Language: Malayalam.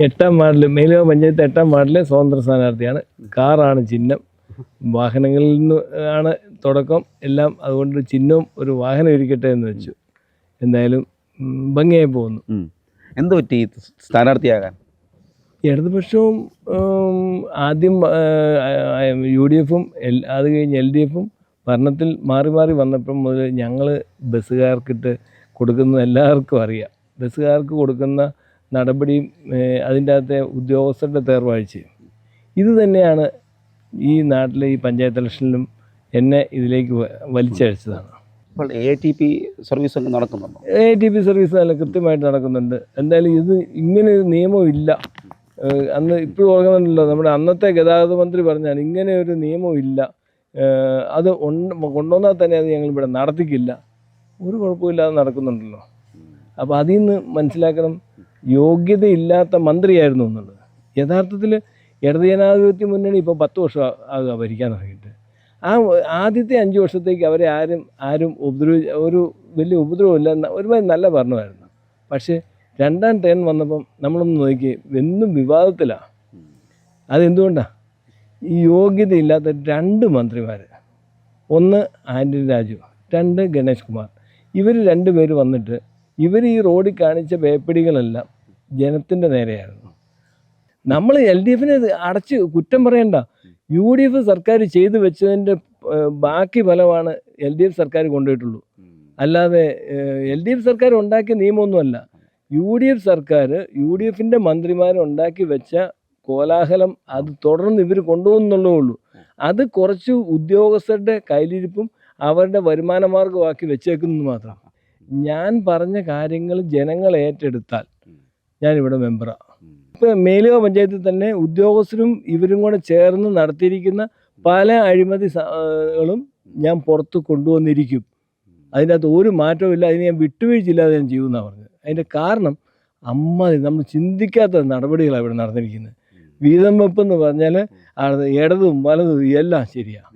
8ാം വാർഡിൽ മേലുകാവ് പഞ്ചായത്ത് 8ാം വാർഡിലെ സ്വതന്ത്ര സ്ഥാനാർത്ഥിയാണ്. കാറാണ് ചിഹ്നം. വാഹനങ്ങളിൽ നിന്ന് ആണ് തുടക്കം എല്ലാം. അതുകൊണ്ട് ചിഹ്നവും ഒരു വാഹനം ഇരിക്കട്ടെ എന്ന് വെച്ചു. എന്തായാലും ഭംഗിയായി പോകുന്നു. എന്ത് പറ്റി സ്ഥാനാർത്ഥിയാകാൻ? ഇടതുപക്ഷവും ആദ്യം UDFും അത് കഴിഞ്ഞ് LDFും ഭരണത്തിൽ മാറി മാറി വന്നപ്പം മുതൽ ഞങ്ങൾ ബസ്സുകാർക്കിട്ട് കൊടുക്കുന്നത് എല്ലാവർക്കും അറിയാം. ബസ്സുകാർക്ക് കൊടുക്കുന്ന നടപടിയും അതിൻ്റെ അകത്തെ ഉദ്യോഗസ്ഥരുടെ തേർവാഴ്ചയും ഇത് തന്നെയാണ് ഈ നാട്ടിലെ ഈ പഞ്ചായത്ത് ഇലക്ഷനിലും എന്നെ ഇതിലേക്ക് വലിച്ചഴിച്ചതാണ്. ഇപ്പോൾ ATP സർവീസ് ഒക്കെ നടക്കുന്നുണ്ടോ? ATP സർവീസ് നല്ല കൃത്യമായിട്ട് നടക്കുന്നുണ്ട്. എന്തായാലും ഇത് ഇങ്ങനെ ഒരു നിയമം ഇല്ല. അന്ന് ഇപ്പോഴും ഓർക്കുന്നുണ്ടല്ലോ, നമ്മുടെ അന്നത്തെ ഗതാഗത മന്ത്രി പറഞ്ഞാൽ ഇങ്ങനെ ഒരു നിയമം ഇല്ല, അത് കൊണ്ടുവന്നാൽ തന്നെ അത് ഞങ്ങളിവിടെ നടത്തിക്കില്ല. ഒരു കുഴപ്പമില്ലാതെ നടക്കുന്നുണ്ടല്ലോ. അപ്പോൾ അതിൽ നിന്ന് മനസ്സിലാക്കണം, യോഗ്യതയില്ലാത്ത മന്ത്രിയായിരുന്നു എന്നുള്ളത്. യഥാർത്ഥത്തിൽ ഇടത് ജനാധിപത്യ മുന്നണി ഇപ്പോൾ 10 വർഷം ആകുക ഭരിക്കാൻ തുടങ്ങിയിട്ട്. ആദ്യത്തെ 5 വർഷത്തേക്ക് അവരെ ആരും ഒരു വലിയ ഉപദ്രവമില്ല, ഒരുമാതിരി നല്ല ഭരണമായിരുന്നു. പക്ഷേ 2ാം ടേൺ വന്നപ്പം നമ്മളൊന്ന് നോക്കി, എന്നും വിവാദത്തിലാണ്. അതെന്തുകൊണ്ടാണ്? ഈ യോഗ്യതയില്ലാത്ത 2 മന്ത്രിമാർ, ഒന്ന് ആൻ്റണി രാജു, 2 ഗണേഷ് കുമാർ, ഇവർ 2 പേര് വന്നിട്ട് ഇവർ ഈ റോഡിൽ കാണിച്ച വേപ്പടികളെല്ലാം ജനത്തിൻ്റെ നേരെയായിരുന്നു. നമ്മൾ LDFിനെ അടച്ച് കുറ്റം പറയണ്ട. UDF സർക്കാർ ചെയ്തു വെച്ചതിൻ്റെ ബാക്കി ഫലമാണ് LDF സർക്കാർ കൊണ്ടുപോയിട്ടുള്ളൂ. അല്ലാതെ LDF സർക്കാർ ഉണ്ടാക്കിയ നിയമമൊന്നുമല്ല. UDF സർക്കാർ, UDFിൻ്റെ മന്ത്രിമാർ ഉണ്ടാക്കി വെച്ച കോലാഹലം അത് തുടർന്ന് ഇവർ കൊണ്ടുപോകുന്നുള്ളേ ഉള്ളൂ. അത് കുറച്ച് ഉദ്യോഗസ്ഥരുടെ കയ്യിലിരിപ്പും അവരുടെ വരുമാന മാർഗമാക്കി വെച്ചേക്കുന്നത് മാത്രം. ഞാൻ പറഞ്ഞ കാര്യങ്ങൾ ജനങ്ങൾ ഏറ്റെടുത്താൽ ഞാനിവിടെ മെമ്പറാണ്. ഇപ്പം മേലുകാവ് പഞ്ചായത്തിൽ തന്നെ ഉദ്യോഗസ്ഥരും ഇവരും കൂടെ ചേർന്ന് നടത്തിയിരിക്കുന്ന പല അഴിമതികളും ഞാൻ പുറത്ത് കൊണ്ടുവന്നിരിക്കും. അതിൻ്റെ അകത്ത് ഒരു മാറ്റവും ഇല്ല. അതിന് ഞാൻ വിട്ടുവീഴ്ചയില്ലാതെ ഞാൻ ചെയ്യുമെന്നാണ് പറഞ്ഞത്. അതിൻ്റെ കാരണം നമ്മൾ ചിന്തിക്കാത്ത നടപടികളാണ് ഇവിടെ നടന്നിരിക്കുന്നത്. വീതം വെപ്പെന്ന് പറഞ്ഞാൽ ഇടതും വലതും എല്ലാം ശരിയാണ്.